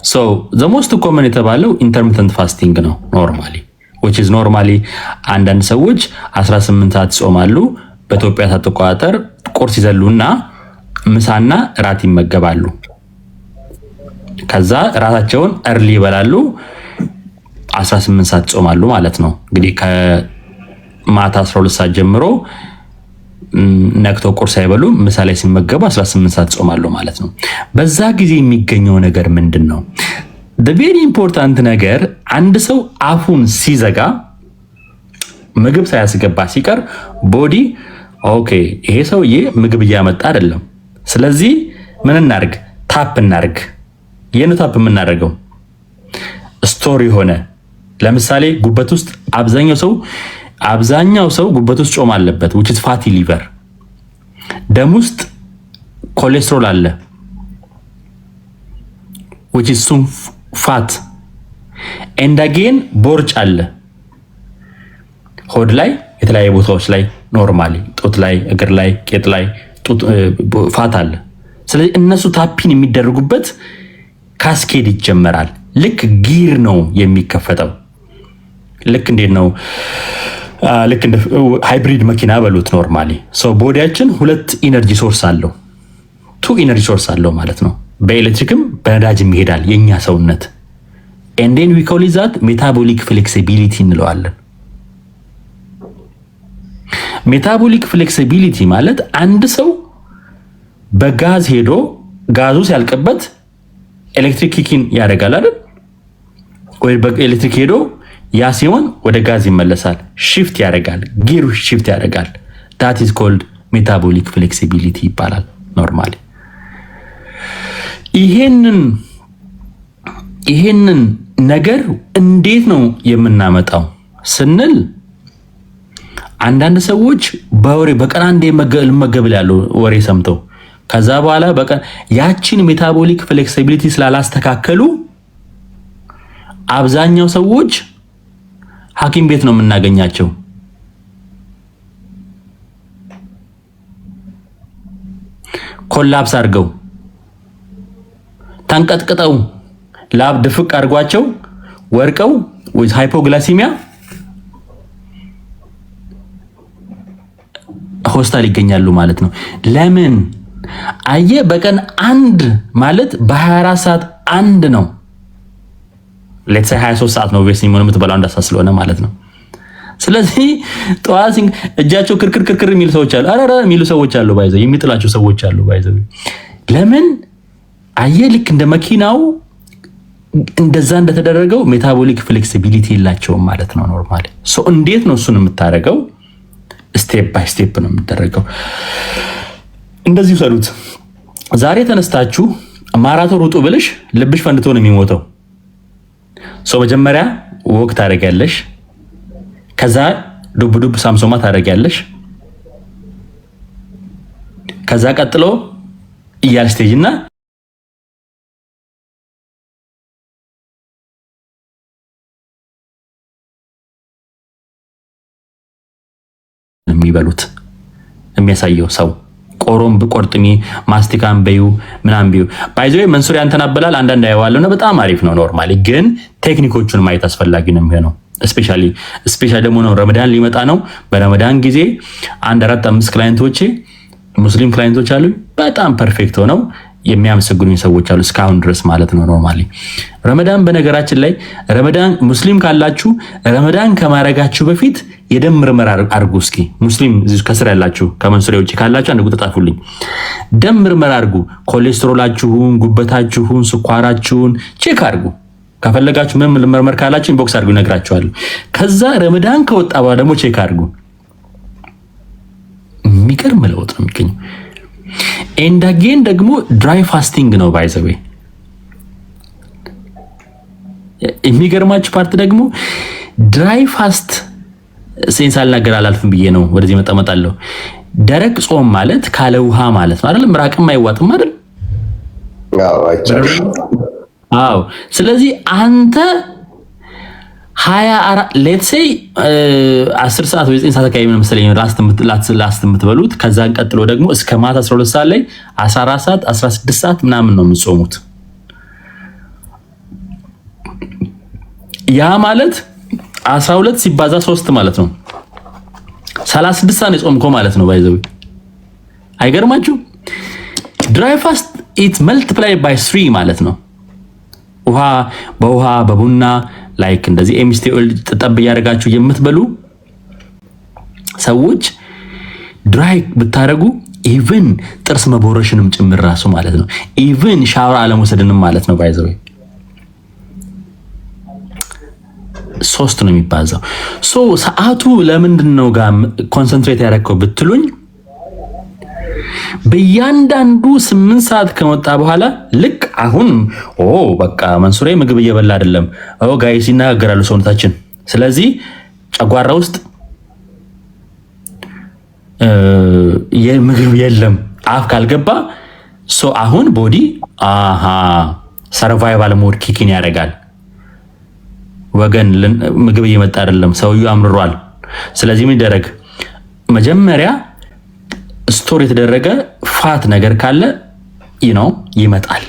ሶ ዘ ሞስት ኮመን የተባለው ኢንተርሚተንት ፋስቲንግ ነው ኖርማሊ አንዳንድ ሰዎች 18 ሰዓት ይጾማሉ። በኢትዮጵያ ሰዓት አቆጣጠር ቁርስ ይዘሉና ምሳና እራት ይመገባሉ። ከዛ እራታቸውን እርሊ ይበላሉ። 18 ሰዓት ይጾማሉ ማለት ነው። እንግዲህ ከማታ 12 ሰዓት ጀምሮ ነክቶ ቁርስ አይበሉ፣ ምሳ ላይ ሲመገቡ 18 ሰዓት ይጾማሉ ማለት ነው። በዛ ጊዜ የሚገኘው ነገር ምንድን ነው? ቬሪ ኢምፖርታንት ነገር አንድ ሰው አፉን ሲዘጋ ምግብ ሳያስገባ ሲቀር ቦዲ ኦኬ ይሄ ሰውዬ ምግብ እያመጣ አይደለም፣ ስለዚህ ምን እናርግ? ታፕ እናርግ። የኑ ታፕ የምናደርገው ስቶሪ ሆነ። ለምሳሌ ጉበት ውስጥ አብዛኛው ሰው ጉበት ውስጥ ጮማ አለበት which is fatty liver። ደም ውስጥ ኮሌስትሮል አለ which is ፋት and again ቦርጭ አለ ሆድ ላይ፣ የተለያዩ ቦታዎች ላይ ኖርማሊ ጡት ላይ፣ እግር ላይ፣ ቄጥ ላይ ፋት አለ። ስለዚህ እነሱ ታፒን የሚደረጉበት ካስኬድ ይጀመራል። ልክ ጊር ነው የሚከፈተው። ልክ እንዴት ነው? ልክ እንደ ሃይብሪድ መኪና በሉት ኖርማሊ። ሶ ቦዲያችን 2 ኢነርጂ ሶርስ አለው፣ 2 ኢነርጂ ሶርስ አለው ማለት ነው። በኤሌክትሪክም በነዳጅም ይሄዳል የኛ ሰውነት። and then we call it that metabolic flexibility እንለዋለን። ሜታቦሊክ ፍሌክሲቢሊቲ ማለት አንድ ሰው በጋዝ ሄዶ ጋዙ ሲያልቅበት ኤሌክትሪክ ኪኪን ያደርጋል አይደል? ወይ በኤሌክትሪክ ሄዶ ያ ሲሆን ወደ ጋዝ ይመለሳል፣ ሽፍት ያደርጋል፣ ጊሩ ሽፍት ያደርጋል። that is called metabolic flexibility ይባላል ኖርማሊ። ይሄንን ነገር እንዴት ነው የምናመጣው ስንል አንዳንድ ሰዎች በወሬ በቀን አንዴ መገብ ላይ ያለው ወሬ ሰምተው ከዛ በኋላ በቀን ያቺን ሜታቦሊክ ፍሌክሲቢሊቲ ስላላስተካከሉ አብዛኛው ሰዎች ሐኪም ቤት ነው የምናገኛቸው። ኮላፕስ አድርገው ተንቀጥቅጠው ላብ ድፍቅ አድርጓቸው ወርቀው with ሃይፖግላሲሚያ ሆስፒታል ይገኛሉ ማለት ነው። ለምን? አየ በቀን 1 ማለት በ24 ሰዓት 1 ነው። ሌትስ 23 ሰዓት ነው ቬስኒ ምን የምትበላው እንዳሳ ስለሆነ ማለት ነው። ስለዚህ ጠዋት እጃቸው ክርክር የሚሉ ሰዎች አሉ። አራራ የሚሉ ሰዎች አሉ፣ ባይዘው የሚጥላቸው ሰዎች አሉ ባይዘው። ለምን? አየ ልክ እንደ መኪናው እንደዛ እንደተደረገው ሜታቦሊክ ፍሌክሲቢሊቲ የላቸውም ማለት ነው ኖርማሊ። ሶ እንዴት ነው እሱን የምታደርገው? ስቴፕ ባይ ስቴፕ ነው የምታደርገው። እንደዚህ ሰሉት። ዛሬ ተነስታችሁ ማራቶን ሩጡ ብለሽ ልብሽ ፈንድቶ ነው የሚሞተው። ሶ መጀመሪያ ወክ ታደርጊያለሽ፣ ከዛ ዱብ ሳምሶማ ታደርጊያለሽ፣ ከዛ ቀጥሎ እያልሽ ትሄጂና የሚበሉት የሚያሳየው ሰው ቆሮም በቆርጥሚ ማስቲካን በዩ ምናም በዩ ባይዘው መንሱሪ አንተናበላል አንዳንድ ያየዋለውና በጣም አሪፍ ነው ኖርማሊ። ግን ቴክኒኮቹን ማየት አስፈላጊ ነው የሚሆነው። ስፔሻሊ ደግሞ ነው ረመዳን ሊመጣ ነው። በረመዳን ጊዜ 1-4-5 ክላይንቶቼ ሙስሊም ክላይንቶች አሉ በጣም ፐርፌክት ሆነው የሚያመሰግኑኝ ሰዎች አሉ እስካሁን ድረስ ማለት ነው። ኖርማሊ ረመዳን በነገራችን ላይ ረመዳን ሙስሊም ካላችሁ ረመዳን ከማረጋችሁ በፊት የደም ምርመራ አድርጉ። እስኪ ሙስሊም ከስር ያላችሁ ከመንሱሪያ ውጪ ካላችሁ አንድ ቁጥር ጻፉልኝ። ደም ምርመራ አድርጉ። ኮሌስትሮላችሁን፣ ጉበታችሁን፣ ስኳራችሁን ቼክ አድርጉ። ከፈለጋችሁ ምን መርመር ካላችሁ ኢንቦክስ አድርጉ እነግራችኋለሁ። ከዛ ረመዳን ከወጣ በኋላ ደግሞ ቼክ አድርጉ። የሚገርም ለውጥ ነው የሚገኘው። ኤንድ አጌን ደግሞ ድራይ ፋስቲንግ ነው ባይ ዘ ዌይ። የሚገርማችሁ ፓርት ደግሞ ድራይ ፋስት ሴንስ አልናገር አላልፍም ብዬ ነው ወደዚህ መጣመጣለሁ። ደረቅ ጾም ማለት ካለ ውሃ ማለት ነው አይደል? ምራቅም አይዋጥም አይደል? አዎ። ስለዚህ አንተ 24 ሌትስ ሴይ 10 ሰዓት ወይ 9 ሰዓት አካባቢ ነው መሰለኝ ላስት የምትበሉት። ከዛን ቀጥሎ ደግሞ እስከ ማታ 12 ሰዓት ላይ 14 ሰዓት 16 ሰዓት ምናምን ነው የምትጾሙት። ያ ማለት 12 ሲባዛ 3 ማለት ነው 36 ሰዓት የጾምከው ማለት ነው። ባይዘው አይገርማችሁ? ድራይ ፋስት ኢት መልቲፕላይ ባይ 3 ማለት ነው። በውሃ በቡና ላይክ እንደዚህ ኤምስቲ ኦይል ተጠብ ያደርጋችሁ የምትበሉ ሰዎች ድራይ ብታረጉ ኢቭን ጥርስ መቦረሽንም ጭምር ራሱ ማለት ነው። ኢቭን ሻወር አለመውሰድንም ማለት ነው። ባይዘው 3 ነው የሚባዛው። ሰዓቱ ለምንድነው ጋር ኮንሰንትሬት ያደረከው ብትሉኝ በእያንዳንዱ 8 ሰዓት ከመጣ በኋላ ልክ አሁን በቃ መንሱሬ ምግብ እየበላ አይደለም ጋይስ ይናገራሉ ሰውነታችን። ስለዚህ ጨጓራ ውስጥ የምግብ የለም አፍ ካልገባ አሁን ቦዲ ሰርቫይቫል ሞድ ኪኪን ያደርጋል። ወገን ምግብ እየመጣ አይደለም፣ ሰውዬው አምርሯል። ስለዚህ ምን ይደረግ? መጀመሪያ ስቶር የተደረገ ፋት ነገር ካለ ይመጣል፣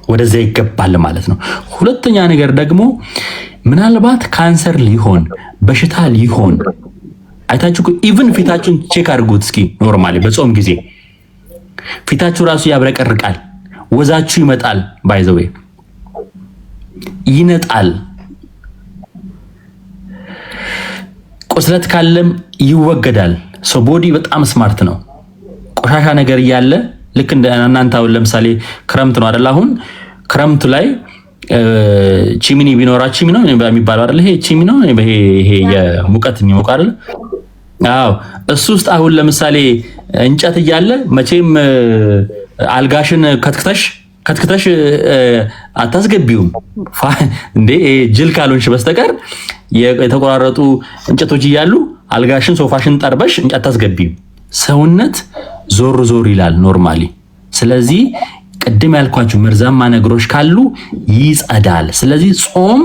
ወደዛ ይገባል ማለት ነው። ሁለተኛ ነገር ደግሞ ምናልባት ካንሰር ሊሆን በሽታ ሊሆን አይታችሁ ኢቭን ፊታችሁን ቼክ አድርጉት እስኪ። ኖርማሊ በጾም ጊዜ ፊታችሁ ራሱ ያብረቀርቃል፣ ወዛችሁ ይመጣል፣ ባይ ዘ ዌይ ይነጣል። ቁስለት ካለም ይወገዳል። ቦዲ በጣም ስማርት ነው። ቆሻሻ ነገር እያለ ልክ እንደ እናንተ አሁን ለምሳሌ ክረምት ነው አይደል? አሁን ክረምቱ ላይ ቺሚኒ ቢኖራ ቺሚኒ ነው የሚባለው አይደል? ይሄ ቺሚኒ ነው፣ ይሄ የሙቀት የሚሞቅ አይደል? አዎ። እሱ ውስጥ አሁን ለምሳሌ እንጨት እያለ መቼም አልጋሽን ከትክተሽ አታስገቢውም እንዴ ጅል ካልሆንሽ በስተቀር የተቆራረጡ እንጨቶች እያሉ አልጋሽን ሶፋሽን ጠርበሽ እንጨት አታስገቢም። ሰውነት ዞር ይላል ኖርማሊ። ስለዚህ ቅድም ያልኳችሁ መርዛማ ነገሮች ካሉ ይጸዳል። ስለዚህ ጾም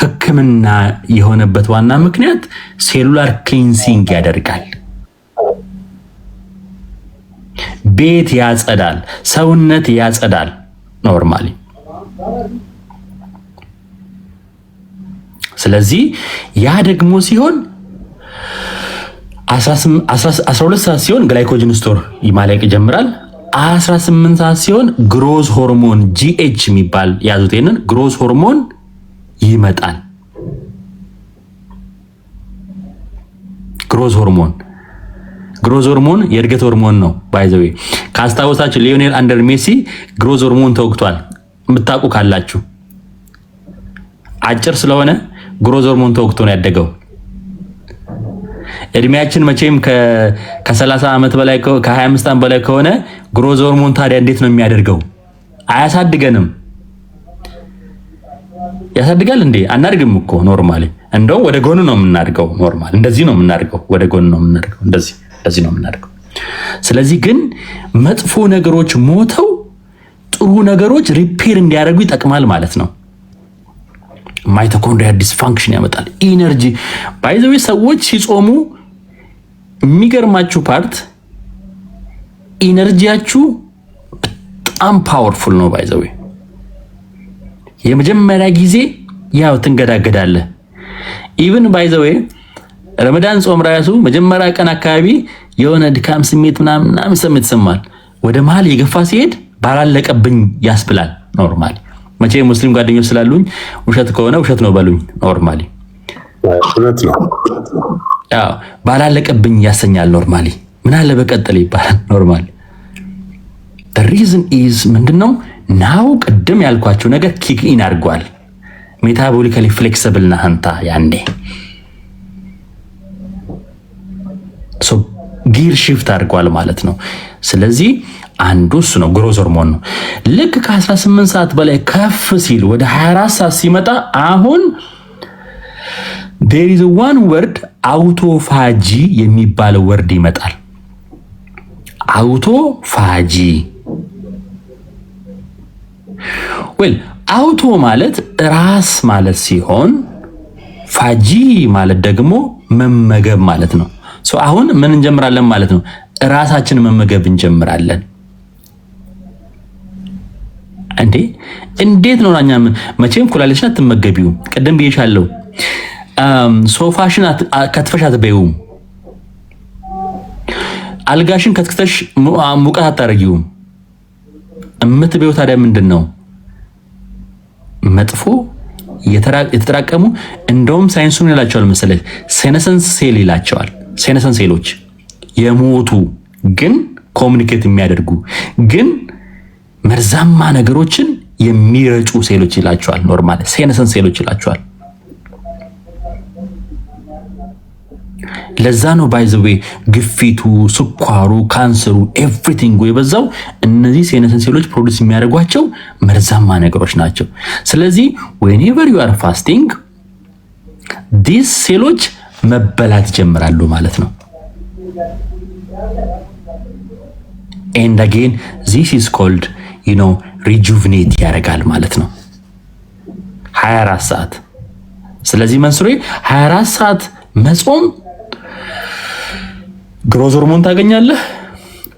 ሕክምና የሆነበት ዋና ምክንያት ሴሉላር ክሊንሲንግ ያደርጋል፣ ቤት ያጸዳል፣ ሰውነት ያጸዳል ኖርማሊ። ስለዚህ ያ ደግሞ ሲሆን 12 ሰዓት ሲሆን ግላይኮጅን ስቶር ማለቅ ይጀምራል። 18 ሰዓት ሲሆን ግሮዝ ሆርሞን GH የሚባል ያዙት፣ ይሄንን ግሮዝ ሆርሞን ይመጣል። ግሮዝ ሆርሞን የእድገት ሆርሞን ነው። ባይ ዘ ዌይ ካስታወሳችሁ ሊዮኔል አንደር ሜሲ ግሮዝ ሆርሞን ተወግቷል። የምታውቁ ካላችሁ አጭር ስለሆነ ግሮዝ ሆርሞን ተወግቶ ነው ያደገው። እድሜያችን መቼም ከ30 ዓመት በላይ ከ25 ዓመት በላይ ከሆነ ግሮዝ ሆርሞን ታዲያ እንዴት ነው የሚያደርገው? አያሳድገንም። ያሳድጋል እንዴ? አናድግም እኮ ኖርማሊ። እንደው ወደ ጎን ነው የምናድገው። ኖርማሊ እንደዚህ ነው የምናድገው፣ ወደ ጎን ነው የምናድገው፣ እንደዚህ ነው የምናድገው። ስለዚህ ግን መጥፎ ነገሮች ሞተው ጥሩ ነገሮች ሪፔር እንዲያደርጉ ይጠቅማል ማለት ነው። ማይቶኮንድሪያ ዲስፋንክሽን ያመጣል። ኢነርጂ ባይ ዘ ዌይ ሰዎች ሲጾሙ የሚገርማችሁ ፓርት ኢነርጂያችሁ በጣም ፓወርፉል ነው። ባይ ዘ ዌይ የመጀመሪያ ጊዜ ያው ትንገዳገዳለህ ኢቭን ባይ ዘ ዌይ ረመዳን ጾም ራሱ መጀመሪያ ቀን አካባቢ የሆነ ድካም ስሜት ምናምን ስሜት ይሰማል። ወደ መሀል የገፋ ሲሄድ ባላለቀብኝ ያስብላል። ኖርማሊ መቼ ሙስሊም ጓደኞች ስላሉኝ ውሸት ከሆነ ውሸት ነው በሉኝ። ኖርማሊ እውነት ነው። ያው ባላለቀብኝ ያሰኛል። ኖርማሊ ምን አለ በቀጥል ይባላል። ኖርማሊ the reason is ምንድነው ናው ቅድም ያልኳቸው ነገር ኪክ ኢን አድርጓል። ሜታቦሊካሊ ፍሌክሲብል ነህ አንተ ያኔ ሶ ጊር ሽፍት አድርጓል ማለት ነው። ስለዚህ አንዱ እሱ ነው፣ ግሮዝ ሆርሞን ነው። ልክ ከ18 ሰዓት በላይ ከፍ ሲል ወደ 24 ሰዓት ሲመጣ አሁን there is one word አውቶፋጂ የሚባለው ወርድ ይመጣል። አውቶፋጂ ዌል አውቶ ማለት ራስ ማለት ሲሆን ፋጂ ማለት ደግሞ መመገብ ማለት ነው። ሶ አሁን ምን እንጀምራለን ማለት ነው? ራሳችንን መመገብ እንጀምራለን። እንዴት ነው አኛ መቼም ኩላሊትሽን አትመገቢው። ቀደም ብዬሻለሁ። ሶፋሽን ከትፈሽ አትበይውም። አልጋሽን ከትክተሽ ሙቀት አታረጊውም። እምትበይው ታዲያ ምንድነው? መጥፎ የተጠራቀሙ እንደውም ሳይንሱን ይላቸዋል መሰለኝ ሴነሰንስ ሴል ይላቸዋል። ሴነሰንስ ሴሎች የሞቱ ግን ኮሙኒኬት የሚያደርጉ ግን መርዛማ ነገሮችን የሚረጩ ሴሎች ይላቸዋል። ኖርማል ሴነሰንስ ሴሎች ይላቸዋል። ለዛ ነው ባይ ዘ ዌይ ግፊቱ፣ ስኳሩ፣ ካንሰሩ ኤቭሪቲንግ የበዛው እነዚህ ሴነሰንስ ሴሎች ፕሮዲዩስ የሚያደርጓቸው መርዛማ ነገሮች ናቸው። ስለዚህ whenever you are fasting these ሴሎች መበላት ይጀምራሉ ማለት ነው። and again this is called rejuvenate ያደርጋል ማለት ነው 24 ሰዓት። ስለዚህ መንሱሬ 24 ሰዓት መጾም ግሮዝ ሆርሞን ታገኛለህ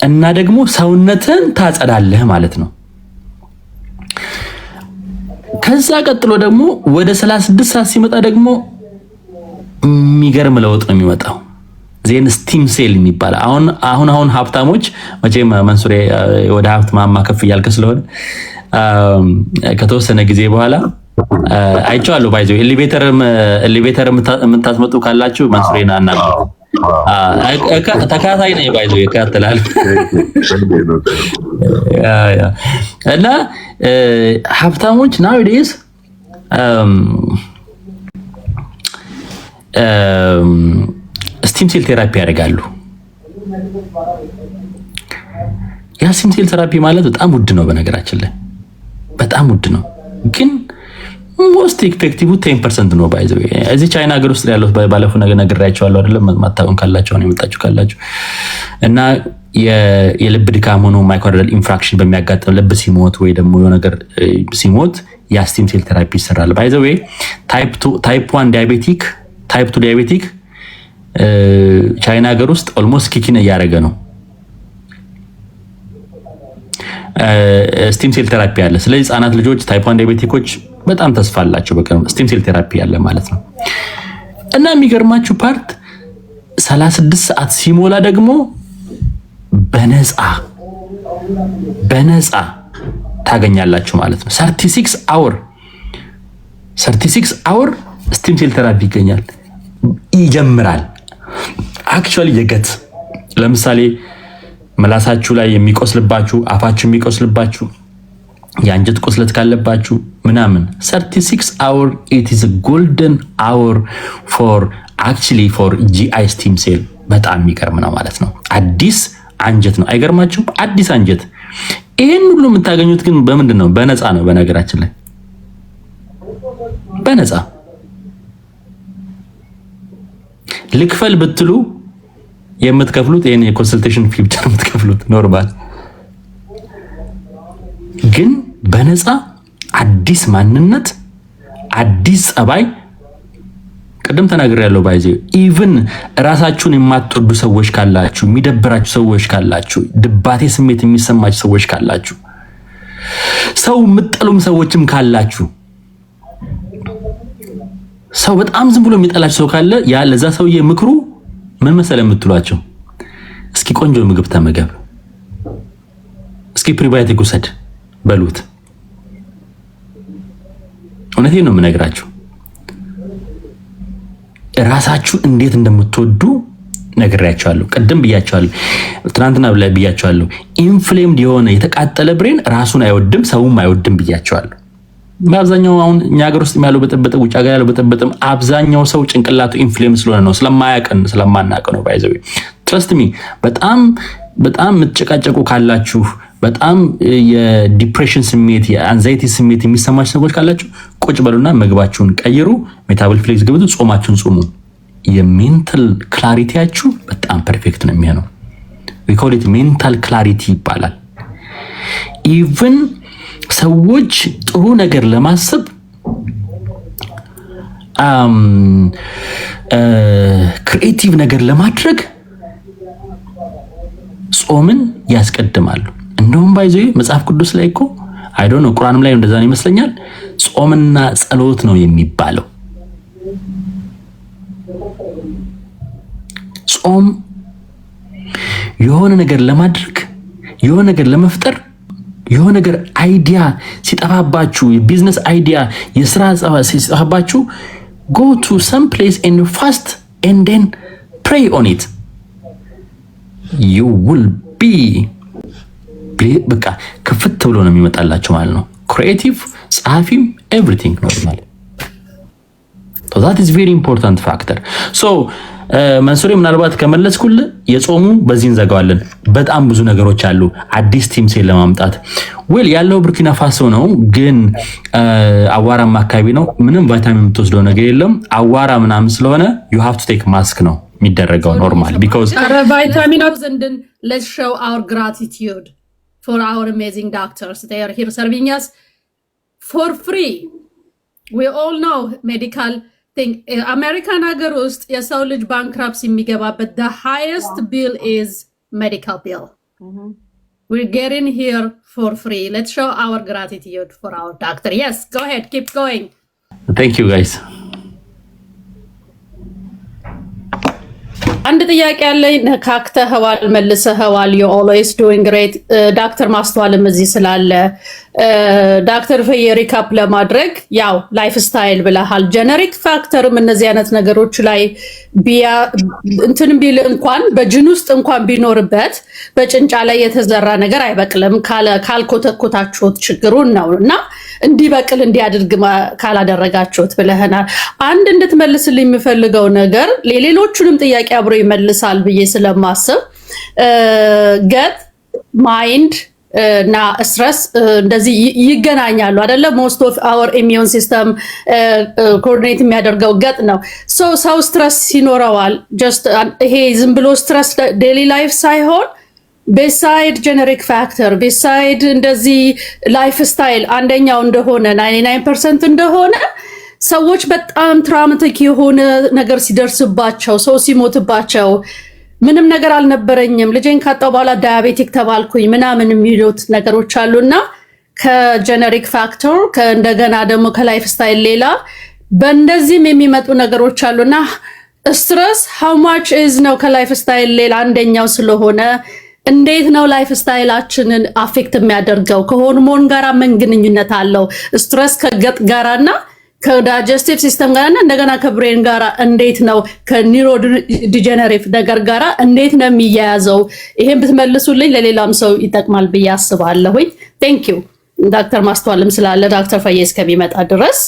እና ደግሞ ሰውነትን ታጸዳለህ ማለት ነው። ከዛ ቀጥሎ ደግሞ ወደ 36 ሰዓት ሲመጣ ደግሞ የሚገርም ለውጥ ነው የሚመጣው። ዜን ስቲም ሴል የሚባል አሁን ሀብታሞች መቼም መንሱሬ ወደ ሀብት ማማ ከፍ እያልክ ስለሆነ ከተወሰነ ጊዜ በኋላ አይቻለሁ። ባይዘው ኤሌቬተር የምታስመጡ ካላችሁ መንሱሬና አናግሩ። ተካታይ ነኝ ባይዘው ይከታተላል እና ሀብታሞች ናውዴስ ስቲም ሴል ቴራፒ ያደርጋሉ። ያ ስቲም ሴል ቴራፒ ማለት በጣም ውድ ነው፣ በነገራችን ላይ በጣም ውድ ነው፣ ግን ሞስት ኢፌክቲቭ 10% ነው። ባይዘው እዚህ ቻይና ሀገር ውስጥ ያለው ባለፈው ነገር ነግራችኋለሁ አይደለም? ማታውን ካላችሁ ነው የመጣችሁ ካላችሁ እና የልብ ድካም ሆኖ ማይኮርዲያል ኢንፍራክሽን በሚያጋጥም ልብ ሲሞት ወይ ደግሞ የሆነ ነገር ሲሞት ያ ስቲም ሴል ቴራፒ ይሰራል። ባይዘው ታይፕ 1 ዲያቤቲክ ታይፕ 2 ዲያቤቲክ ቻይና ሀገር ውስጥ ኦልሞስት ኪኪን እያደረገ ነው። ስቲም ሴል ቴራፒ አለ። ስለዚህ ህጻናት ልጆች ታይፕ 1 ዲያቤቲኮች በጣም ተስፋ አላቸው። በቃ ስቲም ሴል ቴራፒ ያለ ማለት ነው። እና የሚገርማችሁ ፓርት 36 ሰዓት ሲሞላ ደግሞ በነፃ ታገኛላችሁ ማለት ነው። 36 አወር ስቲም ሴል ቴራፒ ይጀምራል። አክቹአሊ የገት ለምሳሌ ምላሳችሁ ላይ የሚቆስልባችሁ፣ አፋችሁ የሚቆስልባችሁ፣ የአንጀት ቁስለት ካለባችሁ ምናምን 36 hour it is a golden hour for GI stem cell። በጣም የሚገርም ነው ማለት ነው። አዲስ አንጀት ነው። አይገርማችሁም? አዲስ አንጀት። ይሄን ሁሉ የምታገኙት ግን በምንድን ነው? በነፃ ነው። በነገራችን ላይ በነፃ ልክፈል ብትሉ የምትከፍሉት ይሄን የኮንሰልቴሽን ፊ ብቻ ነው የምትከፍሉት ኖርማል። ግን በነፃ አዲስ ማንነት፣ አዲስ ጸባይ። ቅድም ተናግሬያለሁ። ባይዜ ኢቭን ራሳችሁን የማትወዱ ሰዎች ካላችሁ፣ የሚደብራችሁ ሰዎች ካላችሁ፣ ድባቴ ስሜት የሚሰማችሁ ሰዎች ካላችሁ፣ ሰው የምትጠሉም ሰዎችም ካላችሁ ሰው በጣም ዝም ብሎ የሚጠላችሁ ሰው ካለ ያ ለዛ ሰውዬ ምክሩ ምን መሰለህ የምትሏቸው፣ እስኪ ቆንጆ ምግብ ተመገብ፣ እስኪ ፕሪባዮቲክ ውሰድ በሉት። እውነቴን ነው የምነግራችሁ። ራሳችሁ እንዴት እንደምትወዱ ነግሬያቸዋለሁ። ቅድም ብያቸዋለሁ፣ ትናንትና ብያቸዋለሁ። ኢንፍሌምድ የሆነ የተቃጠለ ብሬን ራሱን አይወድም ሰውም አይወድም ብያቸዋለሁ። በአብዛኛው አሁን እኛ ሀገር ውስጥ ያለው በጠበጠ ውጭ ሀገር ያለው በጠበጠም አብዛኛው ሰው ጭንቅላቱ ኢንፍሌም ስለሆነ ነው፣ ስለማናውቅ ነው። ባይዘው ትረስት ሚ በጣም የምትጨቃጨቁ ካላችሁ፣ በጣም የዲፕሬሽን ስሜት የአንዛይቲ ስሜት የሚሰማችሁ ሰዎች ካላችሁ ቁጭ በሉና ምግባችሁን ቀይሩ፣ ሜታቦል ፍሌክስ ግብቱ፣ ጾማችሁን ጾሙ። የሜንታል ክላሪቲያችሁ በጣም ፐርፌክት ነው የሚሆነው። ዊ ኮል ኢት ሜንታል ክላሪቲ ይባላል። ኢቭን ሰዎች ጥሩ ነገር ለማሰብ ክሪኤቲቭ ነገር ለማድረግ ጾምን ያስቀድማሉ። እንደውም ባይዞ መጽሐፍ ቅዱስ ላይ እኮ አይ ዶንት ኖ ቁርአንም ላይ እንደዛ ነው ይመስለኛል፣ ጾምና ጸሎት ነው የሚባለው። ጾም የሆነ ነገር ለማድረግ የሆነ ነገር ለመፍጠር የሆነ ነገር አይዲያ ሲጠፋባችሁ፣ የቢዝነስ አይዲያ የስራ ሲጠፋባችሁ go to some place and fast and then pray on it, you will be በቃ ክፍት ብሎ ነው የሚመጣላችሁ ማለት ነው። ክሪኤቲቭ ጸሐፊም ኤቭሪቲንግ ኖርማል። so that is very important factor. so መንሱሬ ምናልባት ከመለስኩል የጾሙ በዚህ እንዘጋዋለን። በጣም ብዙ ነገሮች አሉ አዲስ ቲም ሴል ለማምጣት ዌል ያለው ቡርኪና ፋሶ ነው፣ ግን አዋራም አካባቢ ነው። ምንም ቫይታሚን የምትወስደው ነገር የለም። አዋራ ምናምን ስለሆነ you have to take mask ነው የሚደረገው ኖርማል because vitamin and let's show our gratitude for our amazing doctors. They are here serving us for free. We all know medical thing. American ሀገር ውስጥ የሰው ልጅ ባንክራፕሲ የሚገባበት the highest bill is medical bill. We're getting here for free. Let's show our gratitude for our doctor. Yes, go ahead, keep going. Thank you guys. አንድ ጥያቄ ያለኝ ነካክተኸዋል፣ መልሰኸዋል። you always doing great. ዶክተር ማስተዋልም እዚህ ስላለ ዶክተር ፈየ ሪካፕ ለማድረግ ያው ላይፍ ስታይል ብለሃል፣ ጀነሪክ ፋክተርም እነዚህ አይነት ነገሮች ላይ እንትን ቢል እንኳን በጅን ውስጥ እንኳን ቢኖርበት በጭንጫ ላይ የተዘራ ነገር አይበቅልም ካልኮተኮታችሁት ችግሩን ነው እና እንዲበቅል እንዲያድርግ ካላደረጋችሁት ብለህናል። አንድ እንድትመልስልኝ የምፈልገው ነገር ሌሎቹንም ጥያቄ አብሮ ይመልሳል ብዬ ስለማስብ ገት ማይንድ እና ስትረስ እንደዚህ ይገናኛሉ አይደለ? ሞስት ኦፍ አወር ኢሚዩን ሲስተም ኮኦርዲኔት የሚያደርገው ገጥ ነው። ሰው ስትረስ ይኖረዋል። ጀስት ይሄ ዝም ብሎ ስትረስ ዴይሊ ላይፍ ሳይሆን ቤሳይድ ጀነሪክ ፋክተር ቤሳይድ እንደዚህ ላይፍ ስታይል አንደኛው እንደሆነ 99% እንደሆነ ሰዎች በጣም ትራውማቲክ የሆነ ነገር ሲደርስባቸው ሰው ሲሞትባቸው ምንም ነገር አልነበረኝም ልጄን ካጣው በኋላ ዳያቤቲክ ተባልኩኝ ምናምን የሚሉት ነገሮች አሉና ከጀነሪክ ፋክተር ከእንደገና ደግሞ ከላይፍ ስታይል ሌላ በእንደዚህም የሚመጡ ነገሮች አሉና ስትረስ how much is ነው ከላይፍ ስታይል ሌላ አንደኛው ስለሆነ እንዴት ነው ላይፍ ስታይላችንን አፌክት የሚያደርገው? ከሆርሞን ጋራ ምን ግንኙነት አለው? ስትረስ ከገጥ ጋራና ከዳይጀስቲቭ ሲስተም ጋራና እንደገና ከብሬን ጋራ እንዴት ነው ከኒውሮ ዲጀነሬቲቭ ነገር ጋራ እንዴት ነው የሚያያዘው? ይሄን ብትመልሱልኝ ለሌላም ሰው ይጠቅማል ብዬ አስባለሁኝ። ቴንክ ዩ ዶክተር ማስተዋልም ስላለ ዶክተር ፈየ እስከሚመጣ ድረስ